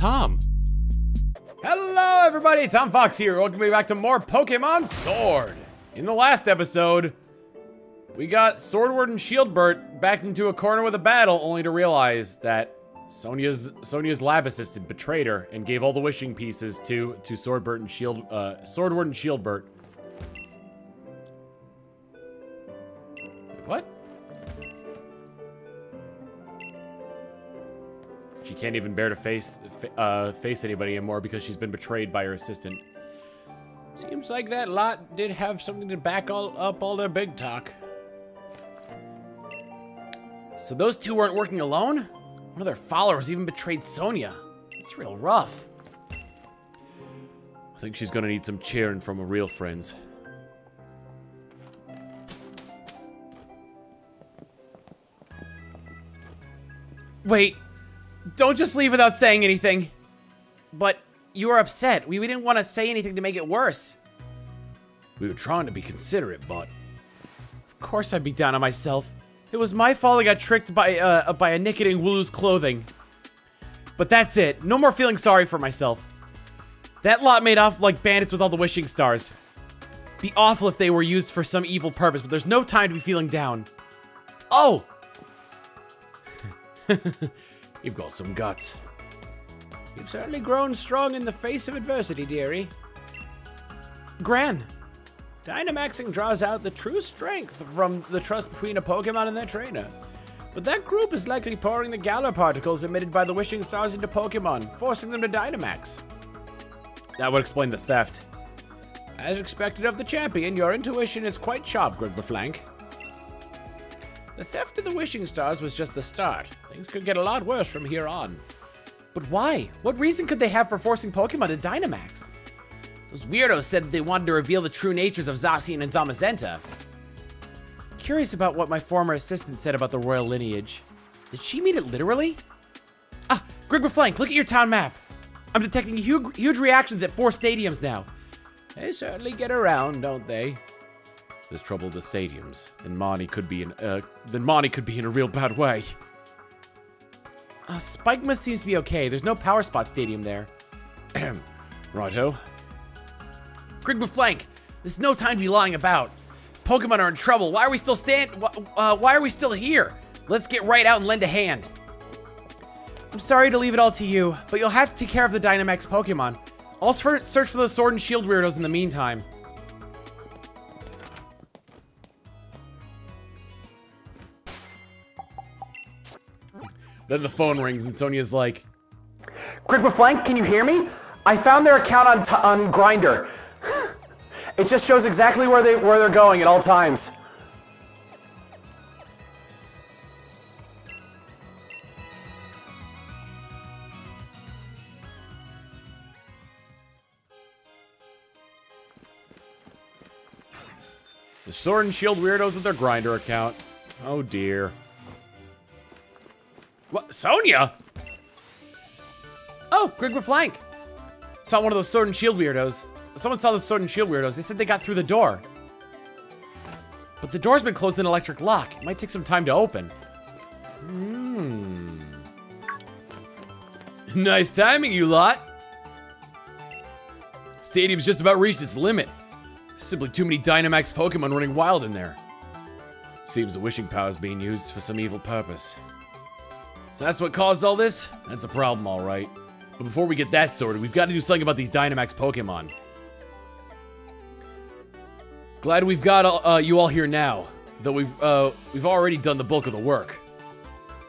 Tom. Hello everybody, Tom Fox here. Welcome back to more Pokemon Sword. In the last episode, we got Swordward and Shieldbert backed into a corner with a battle, only to realize that Sonia's lab assistant betrayed her and gave all the wishing pieces to Swordward and Shieldbert. What? She can't even bear to face anybody anymore because she's been betrayed by her assistant. Seems like that lot did have something to back up all their big talk. So those two weren't working alone? One of their followers even betrayed Sonia. It's real rough. I think she's gonna need some cheering from her real friends. Wait. Don't just leave without saying anything. But you were upset. We didn't want to say anything to make it worse. We were trying to be considerate, but... Of course I'd be down on myself. It was my fault I got tricked by a Nickit in Wooloo's clothing. But that's it. No more feeling sorry for myself. That lot made off like bandits with all the wishing stars. Be awful if they were used for some evil purpose, but there's no time to be feeling down. Oh! You've got some guts. You've certainly grown strong in the face of adversity, dearie. Gran. Dynamaxing draws out the true strength from the trust between a Pokemon and their trainer. But that group is likely pouring the Galar particles emitted by the wishing stars into Pokemon, forcing them to Dynamax. That would explain the theft. As expected of the champion, your intuition is quite sharp, Grigberflank. The theft of the wishing stars was just the start. Things could get a lot worse from here on. But why? What reason could they have for forcing Pokemon to Dynamax? Those weirdos said that they wanted to reveal the true natures of Zacian and Zamazenta. Curious about what my former assistant said about the royal lineage. Did she mean it literally? Ah, Grigberflank, look at your town map. I'm detecting huge reactions at 4 stadiums now. They certainly get around, don't they? There's trouble with the stadiums, and Monty could be in a real bad way. Spikemuth seems to be okay. There's no Power Spot Stadium there. Righto. Grigberflank, there's no time to be lying about. Pokemon are in trouble. Why are we still why are we still here? Let's get right out and lend a hand. I'm sorry to leave it all to you, but you'll have to take care of the Dynamax Pokemon. I'll search for those Sword and Shield weirdos in the meantime. Then the phone rings and Sonia's like, Grigberflank, can you hear me? I found their account on Grindr. It just shows exactly where they're going at all times. the Sword and Shield weirdos with their Grindr account. Oh dear. What? Sonia? Oh, Grigberflank. Saw one of those Sword and Shield weirdos. Someone saw the Sword and Shield weirdos. They said they got through the door. But the door's been closed in electric lock. It might take some time to open. Nice timing, you lot. Stadium's just about reached its limit. Simply too many Dynamax Pokemon running wild in there. Seems the wishing power is being used for some evil purpose. So that's what caused all this? That's a problem, alright. But before we get that sorted, we've got to do something about these Dynamax Pokemon. Glad we've got you all here now, though we've already done the bulk of the work.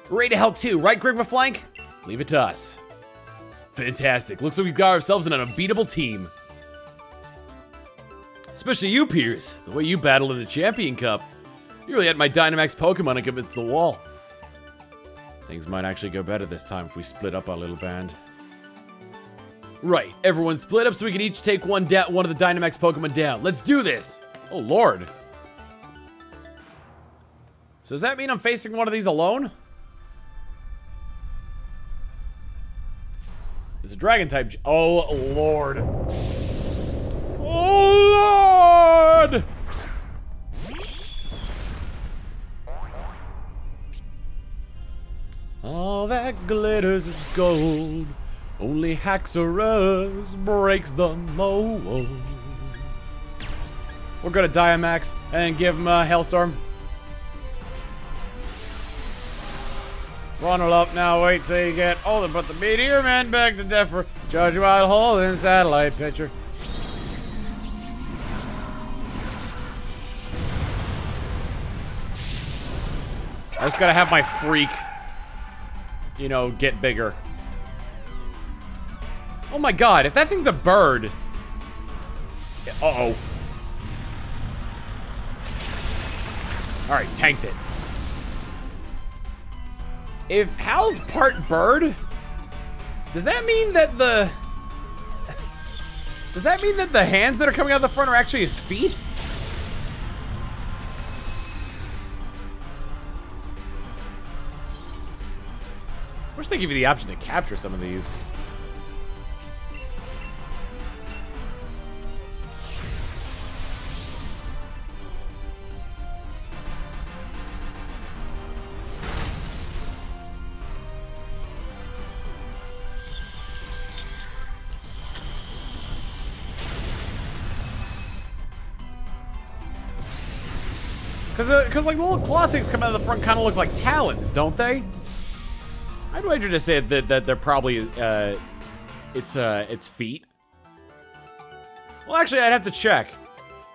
We're ready to help too, right, Grigberflank? Leave it to us. Fantastic. Looks like we've got ourselves an unbeatable team. Especially you, Piers. The way you battled in the Champion Cup. You really had my Dynamax Pokemon against the wall. Things might actually go better this time if we split up our little band. Right, everyone split up so we can each take one of the Dynamax Pokemon down. Let's do this! Oh lord. So does that mean I'm facing one of these alone? There's a dragon type. Oh lord. Oh lord! All that glitters is gold. Only Haxorus breaks the mold. We're gonna Dynamax and give him a Hailstorm. Run up now, wait till you get older. Put the Meteor Man back to death for Judge you out holding satellite picture. I just gotta have my freak, you know, get bigger. Oh my god, if that thing's a bird. Uh-oh. Alright, tanked it. If Hal's part bird, does that mean that the... Does that mean that the hands that are coming out the front are actually his feet? I wish they give you the option to capture some of these. Because like little claw things come out of the front kind of look like talons, don't they? I'd wager to say that they're probably, it's feet. Well, actually, I'd have to check.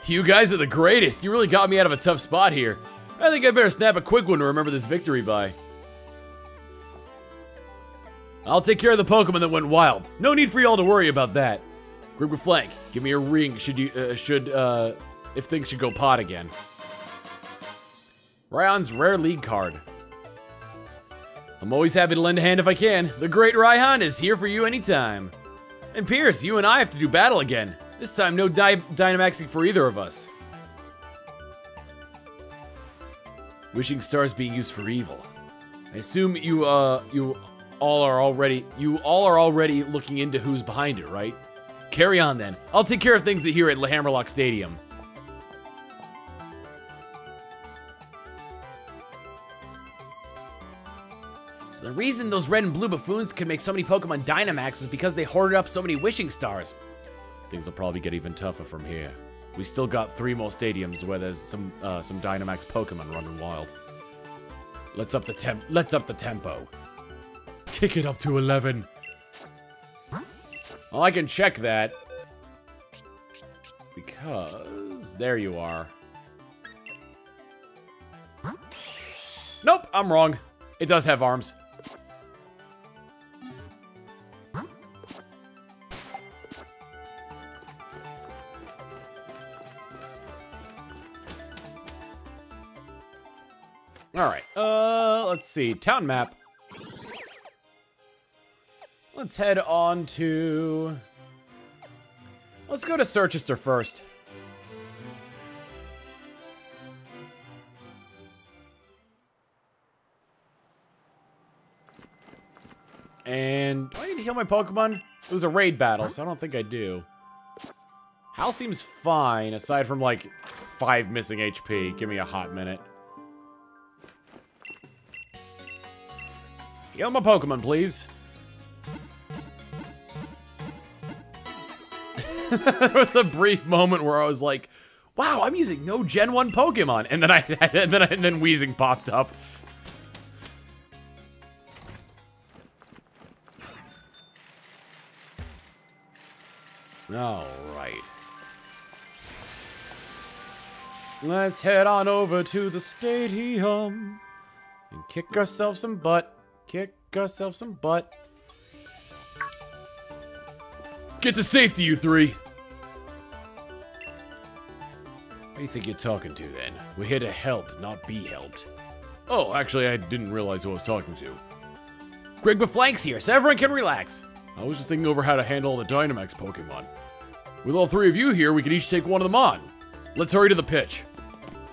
You guys are the greatest. You really got me out of a tough spot here. I think I better snap a quick one to remember this victory by. I'll take care of the Pokemon that went wild. No need for y'all to worry about that. Group of Flank, give me a ring if things should go pot again. Raihan's rare league card. I'm always happy to lend a hand if I can. The great Raihan is here for you anytime. And Pierce, you and I have to do battle again. This time, no Dynamaxing for either of us. Wishing stars being used for evil. I assume you all are already looking into who's behind it, right? Carry on then. I'll take care of things here at Hammerlock Stadium. So the reason those red and blue buffoons could make so many Pokemon Dynamax was because they hoarded up so many wishing stars. Things will probably get even tougher from here. We still got 3 more stadiums where there's some Dynamax Pokemon running wild. Let's up the tempo. Kick it up to 11. Well, I can check that. Because there you are. Nope, I'm wrong. It does have arms. Alright, let's see. Town map. Let's head on to... Let's go to Circhester first. And do I need to heal my Pokemon? It was a raid battle, so I don't think I do. Hal seems fine, aside from like 5 missing HP. Give me a hot minute. Heal my Pokemon, please. There was a brief moment where I was like, wow, I'm using no Gen 1 Pokemon. And then Weezing popped up. Alright. Let's head on over to the stadium and kick ourselves some butt. Kick ourselves some butt. Get to safety, you 3. Who do you think you're talking to, then? We're here to help, not be helped. Oh, actually, I didn't realize who I was talking to. Greg Beflank's here, so everyone can relax. I was just thinking over how to handle all the Dynamax Pokemon. With all 3 of you here, we could each take one of them on. Let's hurry to the pitch.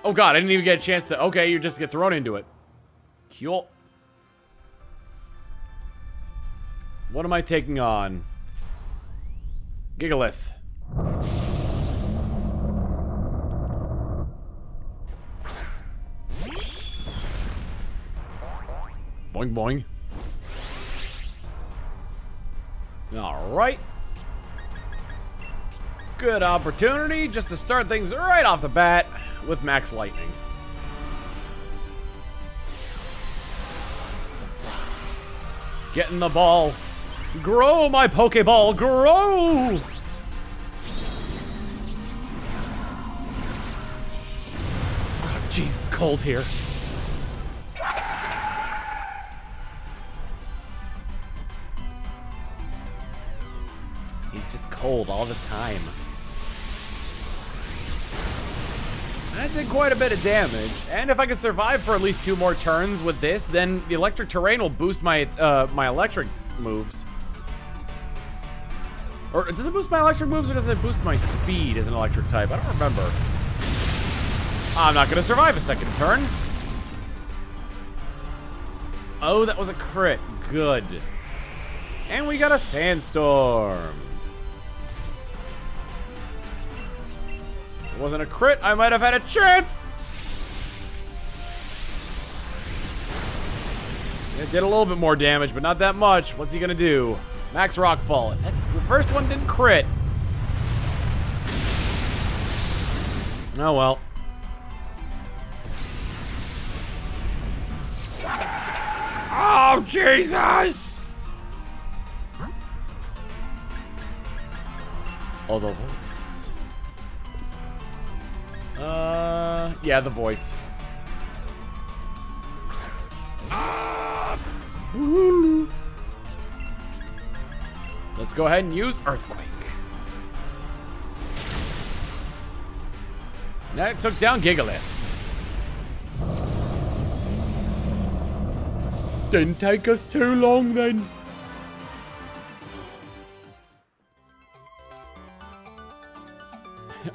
Oh god, I didn't even get a chance to... Okay, you just get thrown into it. Cool. What am I taking on? Gigalith. Boing boing. Alright. Good opportunity just to start things right off the bat with Max Lightning. Getting the ball. Grow, my Pokeball, grow! Oh, jeez, it's cold here. He's just cold all the time. That did quite a bit of damage, and if I could survive for at least 2 more turns with this, then the electric terrain will boost my my electric moves. Or does it boost my electric moves, or does it boost my speed as an electric type? I don't remember. I'm not gonna survive a second turn. Oh, that was a crit. Good. And we got a sandstorm. If it wasn't a crit, I might have had a chance. It did a little bit more damage, but not that much. What's he gonna do? Max Rockfall. If the first one didn't crit. Oh well. Oh, Jesus! Oh, the voice. Yeah, the voice. Let's go ahead and use Earthquake. That took down Gigalith. Didn't take us too long then.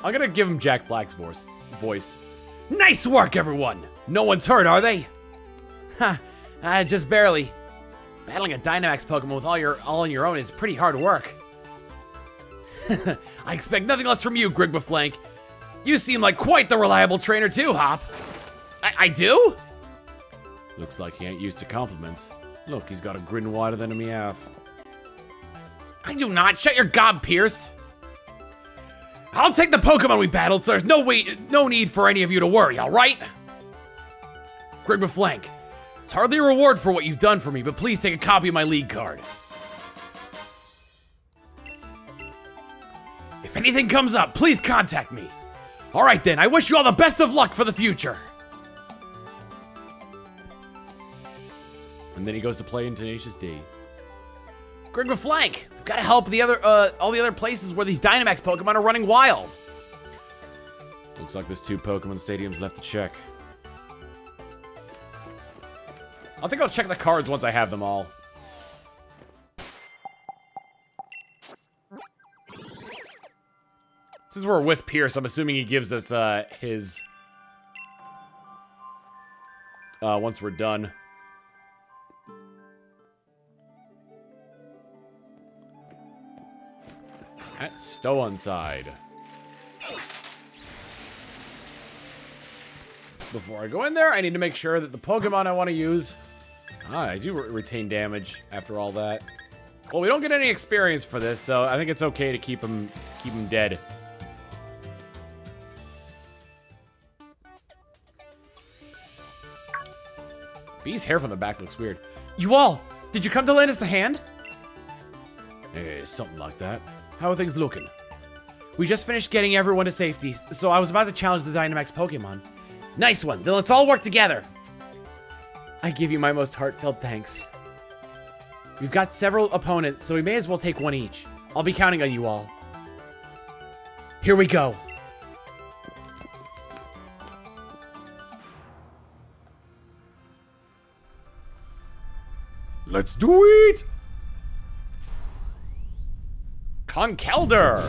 I'm gonna give him Jack Black's voice. Nice work, everyone! No one's hurt, are they? Ha, just barely. Battling a Dynamax Pokemon with all on your own is pretty hard work. I expect nothing less from you, Grigbaflank. You seem like quite the reliable trainer too, Hop. I do? Looks like he ain't used to compliments. Look, he's got a grin wider than a Meowth. I do not. Shut your gob, Pierce. I'll take the Pokemon we battled, so there's no need for any of you to worry, alright? Grigbaflank, it's hardly a reward for what you've done for me, but please take a copy of my league card. If anything comes up, please contact me. Alright then, I wish you all the best of luck for the future. And then he goes to play in Tenacious D. Grigbaflank, we've got to help all the other places where these Dynamax Pokemon are running wild. Looks like there's 2 Pokemon stadiums left to check. I think I'll check the cards once I have them all. Since we're with Pierce, I'm assuming he gives us his once we're done. At Stow-on-Side. Before I go in there, I need to make sure that the Pokemon I want to use... I do retain damage after all that. Well, we don't get any experience for this, so I think it's okay to keep him dead. Bee's hair from the back looks weird. You all, did you come to lend us a hand? Something like that. How are things looking? We just finished getting everyone to safety, so I was about to challenge the Dynamax Pokemon. Nice one, then let's all work together. I give you my most heartfelt thanks. We've got several opponents, so we may as well take one each. I'll be counting on you all. Here we go. Let's do it! Conkeldurr!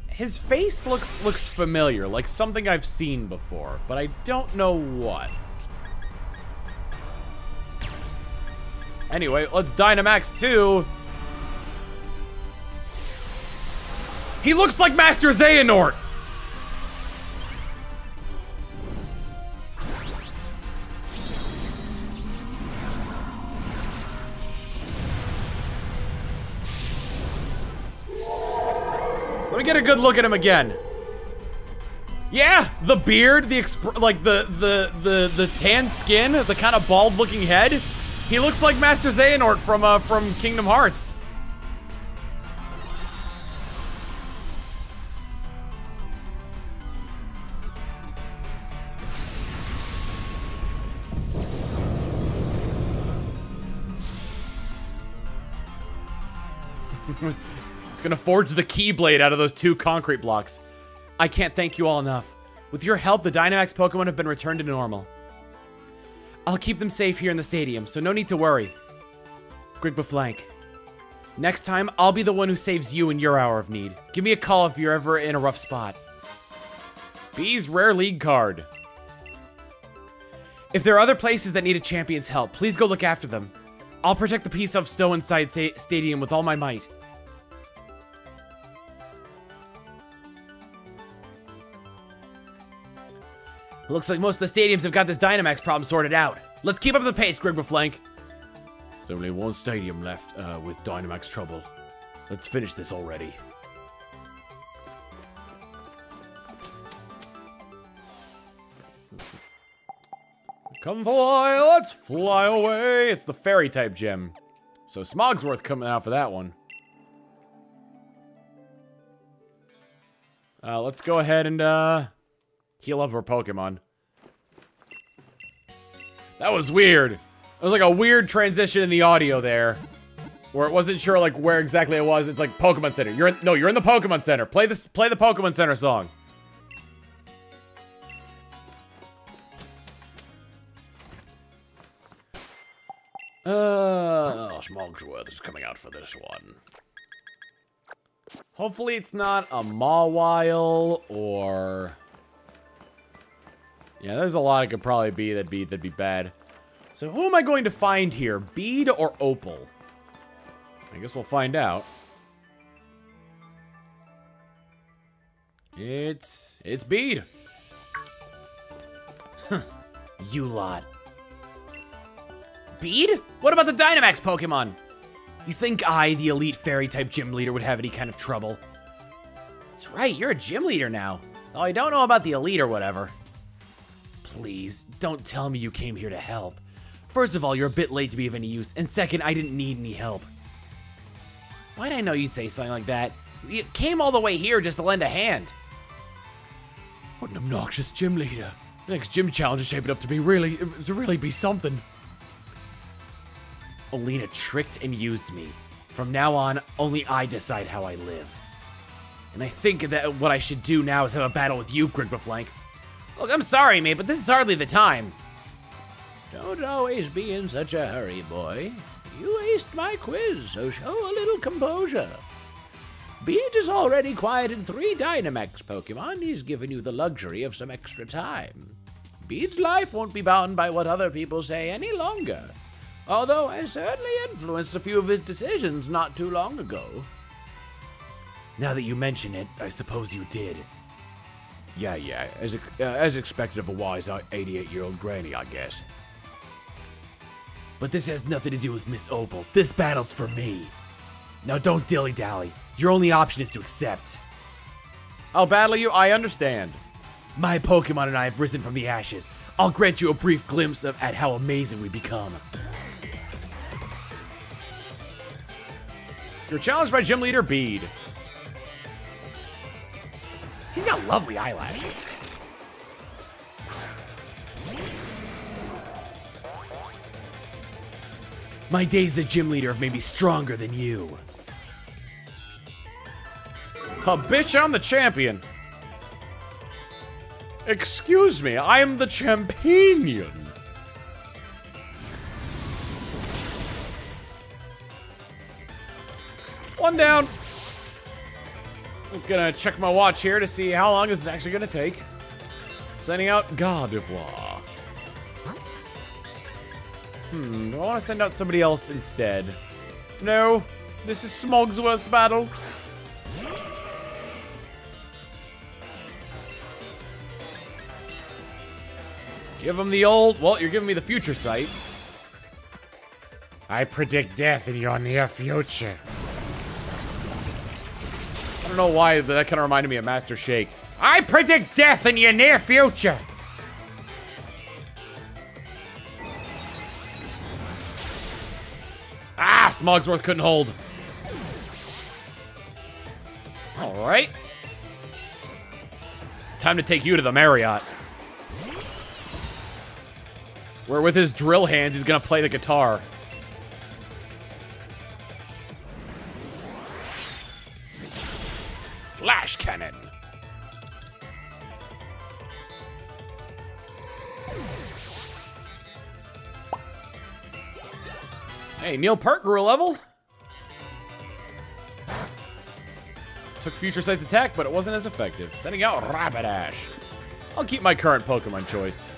His face looks familiar, like something I've seen before, but I don't know what. Anyway, let's Dynamax 2. He looks like Master Xehonort! Let me get a good look at him again. Yeah, the beard, the tan skin, the kind of bald-looking head. He looks like Master Xehonort from Kingdom Hearts. It's gonna forge the Keyblade out of those 2 concrete blocks. I can't thank you all enough. With your help, the Dynamax Pokemon have been returned to normal. I'll keep them safe here in the stadium, so no need to worry. Grigbaflank. Next time, I'll be the one who saves you in your hour of need. Give me a call if you're ever in a rough spot. B's Rare League card. If there are other places that need a champion's help, please go look after them. I'll protect the piece of snow inside stadium with all my might. Looks like most of the stadiums have got this Dynamax problem sorted out. Let's keep up the pace, Grigbaflank. There's only one stadium left with Dynamax trouble. Let's finish this already. Come fly, let's fly away. It's the fairy type gem. So Smogsworth coming out for that one. Let's go ahead and heal up our Pokemon. That was weird. It was like a weird transition in the audio there, where it wasn't sure like where exactly it was. It's like Pokemon Center. You're in the Pokemon Center. Play the Pokemon Center song. Smogsworth is coming out for this one. Hopefully it's not a Mawile or... Yeah, there's a lot it could probably be that'd be bad. So who am I going to find here? Bead or Opal? I guess we'll find out. It's Bead. You lot. Bead? What about the Dynamax Pokemon? You think I, the elite fairy-type gym leader, would have any kind of trouble? That's right, you're a gym leader now. Oh, I don't know about the elite or whatever. Please, don't tell me you came here to help. First of all, you're a bit late to be of any use, and second, I didn't need any help. Why'd I know you'd say something like that? You came all the way here just to lend a hand. What an obnoxious gym leader. The next gym challenge is shaping up to really be something. Alina tricked and used me. From now on, only I decide how I live. And I think that what I should do now is have a battle with you, Grigbaflank. Look, I'm sorry, mate, but this is hardly the time. Don't always be in such a hurry, boy. You aced my quiz, so show a little composure. Beat has already quieted 3 Dynamax Pokemon. He's given you the luxury of some extra time. Beat's life won't be bound by what other people say any longer. Although I certainly influenced a few of his decisions not too long ago. Now that you mention it, I suppose you did. Yeah, as expected of a wise 88-year-old granny, I guess. But this has nothing to do with Miss Opal. This battle's for me. Now don't dilly-dally. Your only option is to accept. I'll battle you, I understand. My Pokemon and I have risen from the ashes. I'll grant you a brief glimpse at how amazing we become. You're challenged by Gym Leader Bead. He's got lovely eyelashes. My days as gym leader have made me stronger than you. Bitch, I'm the champion. Excuse me, I'm the champion. One down. Just gonna check my watch here to see how long this is actually gonna take. Sending out Gardevoir. Do I want to send out somebody else instead? No, this is Smogsworth's battle. Give him the old, well, you're giving me the future sight. I predict death in your near future. don't know why, but that kind of reminded me of Master Shake. I predict death in your near future. Ah, Smogsworth couldn't hold. All right. Time to take you to the Marriott. Where with his drill hands, he's gonna play the guitar. Flash cannon. Hey, Neil Peart grew a level. Took Future Sight's attack, but it wasn't as effective. Sending out Rapidash. I'll keep my current Pokemon choice.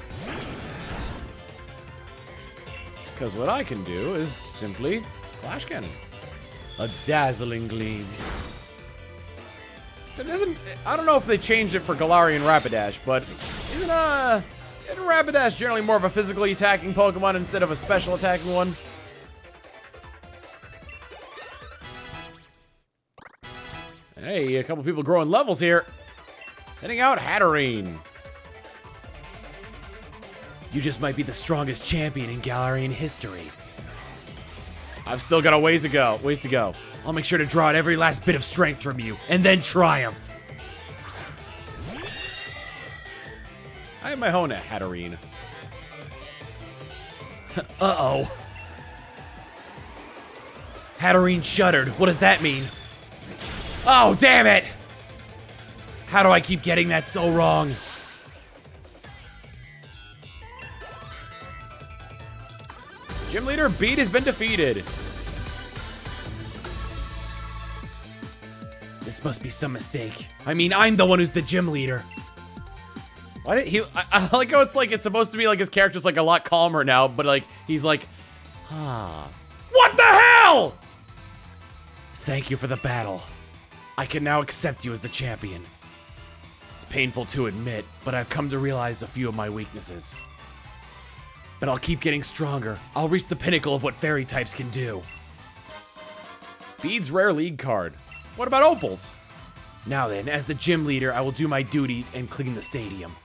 Because what I can do is simply Flash Cannon. A dazzling gleam. So it doesn't, I don't know if they changed it for Galarian Rapidash, but isn't Rapidash generally more of a physically attacking Pokemon instead of a special attacking one? Hey, a couple people growing levels here. Sending out Hatterene. You just might be the strongest champion in Galarian history. I've still got a ways to go. I'll make sure to draw out every last bit of strength from you, and then triumph. I have my own Hatterene. Uh-oh. Hatterene shuddered. What does that mean? Oh, damn it! How do I keep getting that so wrong? Gym Leader Beat has been defeated. This must be some mistake. I mean, I'm the one who's the gym leader. Why did he? I like how it's supposed to be like his character's like a lot calmer now, but like he's like, what the hell? Thank you for the battle. I can now accept you as the champion. It's painful to admit, but I've come to realize a few of my weaknesses. But I'll keep getting stronger. I'll reach the pinnacle of what fairy types can do. Bede's rare league card. What about Opal's? Now then, as the gym leader, I will do my duty and clean the stadium.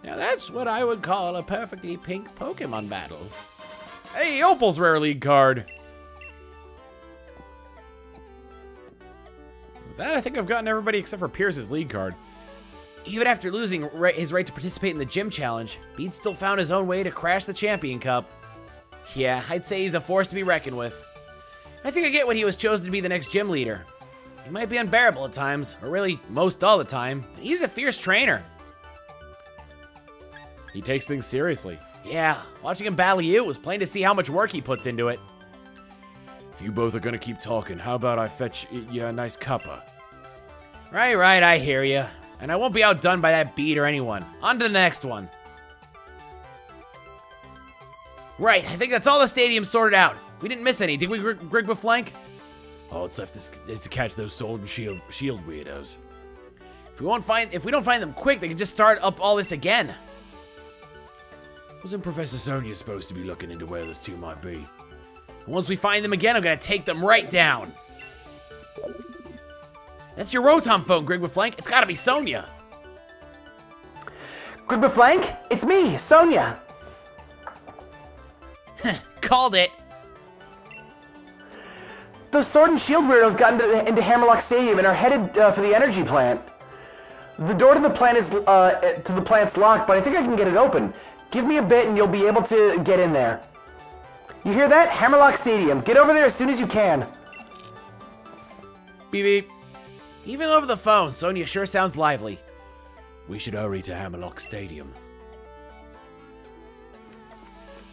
Now that's what I would call a perfectly pink Pokemon battle. Hey, Opal's rare league card. With that, I think I've gotten everybody except for Pierce's league card. Even after losing his right to participate in the gym challenge, Bede still found his own way to crash the Champion Cup. Yeah, I'd say he's a force to be reckoned with. I think I get when he was chosen to be the next gym leader. He might be unbearable at times, or really most all the time, but he's a fierce trainer. He takes things seriously. Yeah, watching him battle you, it was plain to see how much work he puts into it. If you both are gonna keep talking, how about I fetch you a nice cuppa? Right, I hear you. And I won't be outdone by that Bede or anyone. On to the next one. Right, I think that's all the stadiums sorted out. We didn't miss any, did we, Grigbaflank? All that's left is to catch those sword and shield weirdos. If we don't find them quick, they can just start up all this again. Wasn't Professor Sonia supposed to be looking into where those two might be? And once we find them again, I'm gonna take them right down. That's your Rotom phone, Grigbaflank. It's gotta be Sonia. Grigbaflank, it's me, Sonia. Called it. Those sword and shield weirdos got into Hammerlock Stadium and are headed for the energy plant. The door to the plant is plant's locked, but I think I can get it open. Give me a bit and you'll be able to get in there. You hear that? Hammerlock Stadium. Get over there as soon as you can. Beep beep. Even over the phone, Sonia sure sounds lively. We should hurry to Hammerlock Stadium.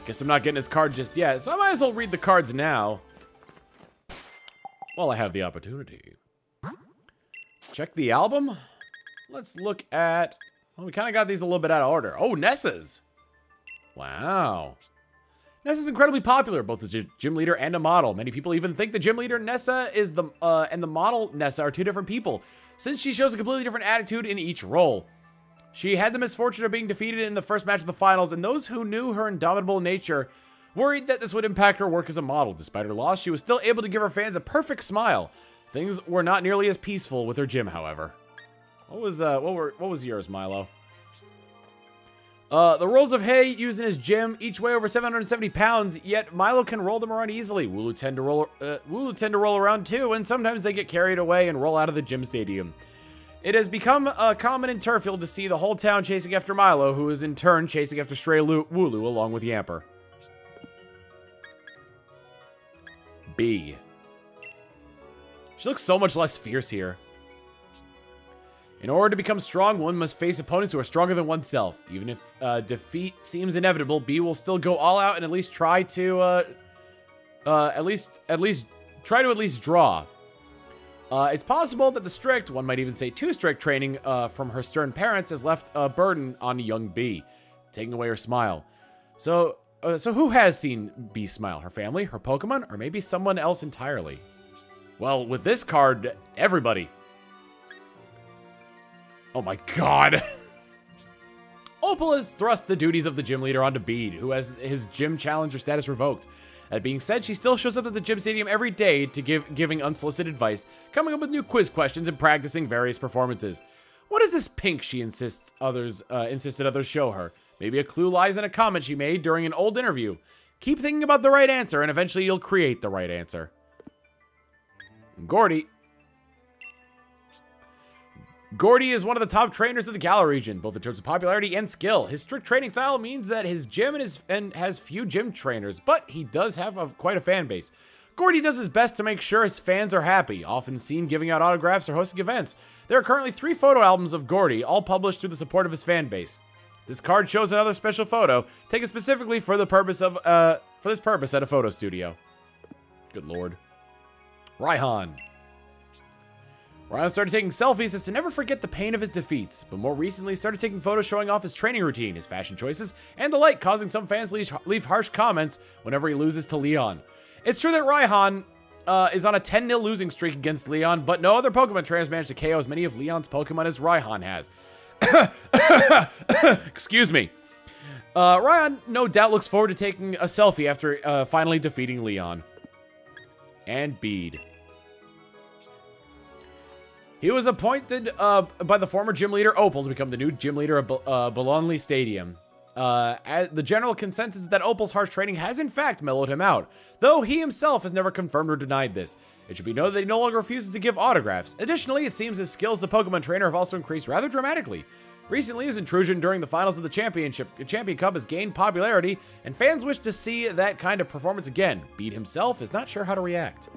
Guess I'm not getting his card just yet, so I might as well read the cards now. While I have the opportunity. Check the album. Let's look at... Well, we kind of got these a little bit out of order. Oh, Nessa's. Wow. Nessa's incredibly popular, both as a gym leader and a model. Many people even think the gym leader Nessa is and the model Nessa are two different people, since she shows a completely different attitude in each role. She had the misfortune of being defeated in the first match of the finals, and those who knew her indomitable nature worried that this would impact her work as a model. Despite her loss, she was still able to give her fans a perfect smile. Things were not nearly as peaceful with her gym, however. What was yours, Milo? The rolls of hay used in his gym each weigh over 770 pounds, yet Milo can roll them around easily. Wooloo tend to roll around too, and sometimes they get carried away and roll out of the gym stadium. It has become common in Turffield to see the whole town chasing after Milo, who is in turn chasing after stray Wooloo along with Yamper. B. She looks so much less fierce here. In order to become strong, one must face opponents who are stronger than oneself. Even if defeat seems inevitable, B will still go all out and at least try to at least draw. It's possible that the strict, one might even say too strict, training from her stern parents has left a burden on young B, taking away her smile. So who has seen B smile? Her family, her Pokemon, or maybe someone else entirely? Well, with this card, everybody. Oh my god. Opal has thrust the duties of the gym leader onto Bede, who has his gym challenger status revoked. That being said, she still shows up at the gym stadium every day to giving unsolicited advice, coming up with new quiz questions, and practicing various performances. What is this pink she insisted others show her? Maybe a clue lies in a comment she made during an old interview. Keep thinking about the right answer, and eventually you'll create the right answer. Gordy. Gordy is one of the top trainers of the Galar region, both in terms of popularity and skill. His strict training style means that his gym has few gym trainers, but he does have quite a fan base. Gordy does his best to make sure his fans are happy, often seen giving out autographs or hosting events. There are currently 3 photo albums of Gordy, all published through the support of his fan base. This card shows another special photo, taken specifically for this purpose at a photo studio. Good lord. Raihan. Raihan started taking selfies as to never forget the pain of his defeats, but more recently started taking photos showing off his training routine, his fashion choices, and the like, causing some fans leave harsh comments whenever he loses to Leon. It's true that Raihan is on a 10-0 losing streak against Leon, but no other Pokemon trainers managed to KO as many of Leon's Pokemon as Raihan has. Excuse me. Raihan no doubt looks forward to taking a selfie after finally defeating Leon. And Bede. He was appointed by the former gym leader Opal to become the new gym leader of Bolonli Stadium. The general consensus is that Opal's harsh training has in fact mellowed him out, though he himself has never confirmed or denied this. It should be noted that he no longer refuses to give autographs. Additionally, it seems his skills as a Pokemon trainer have also increased rather dramatically. Recently, his intrusion during the finals of the Champion Cup has gained popularity, and fans wish to see that kind of performance again. Bede himself is not sure how to react.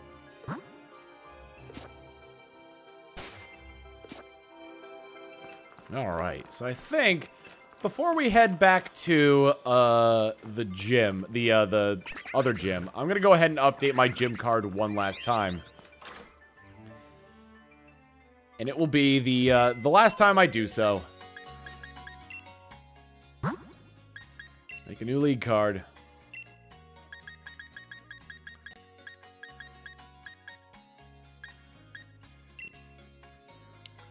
Alright, so I think before we head back to the gym, the other gym, I'm gonna go ahead and update my gym card one last time. And it will be the last time I do so. Make a new league card.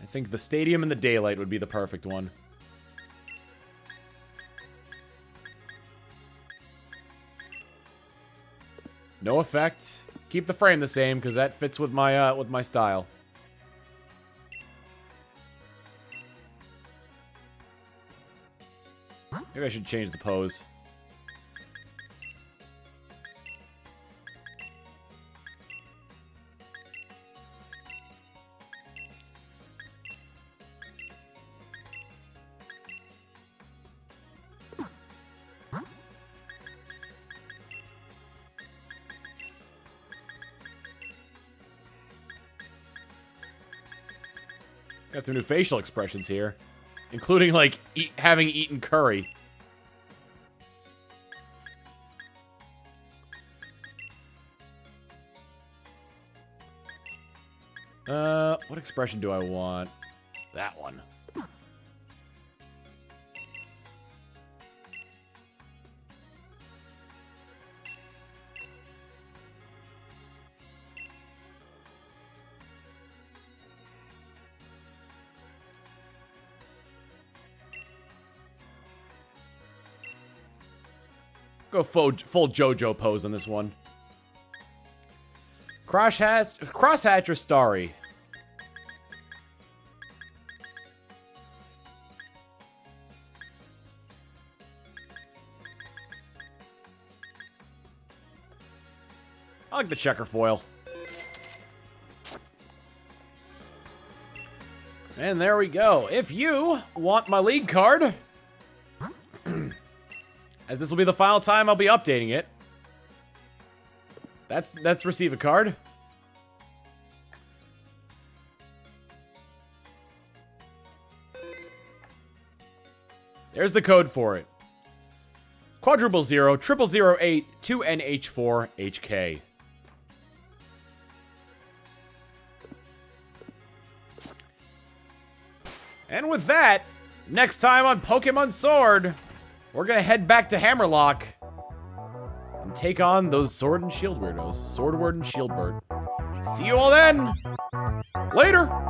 I think the stadium in the daylight would be the perfect one. No effect. Keep the frame the same because that fits with my style. Maybe I should change the pose. Got some new facial expressions here, including like having eaten curry. What expression do I want? That one. Go full JoJo pose on this one. Crosshatch or Starry? I like the checker foil. And there we go. If you want my league card, as this will be the final time I'll be updating it. That's receive a card. There's the code for it. Quadruple 0 0008 2NH4 HK. And with that, next time on Pokemon Sword, we're gonna head back to Hammerlock and take on those Sword and Shield weirdos. Swordward and Shieldbird. See you all then! Later!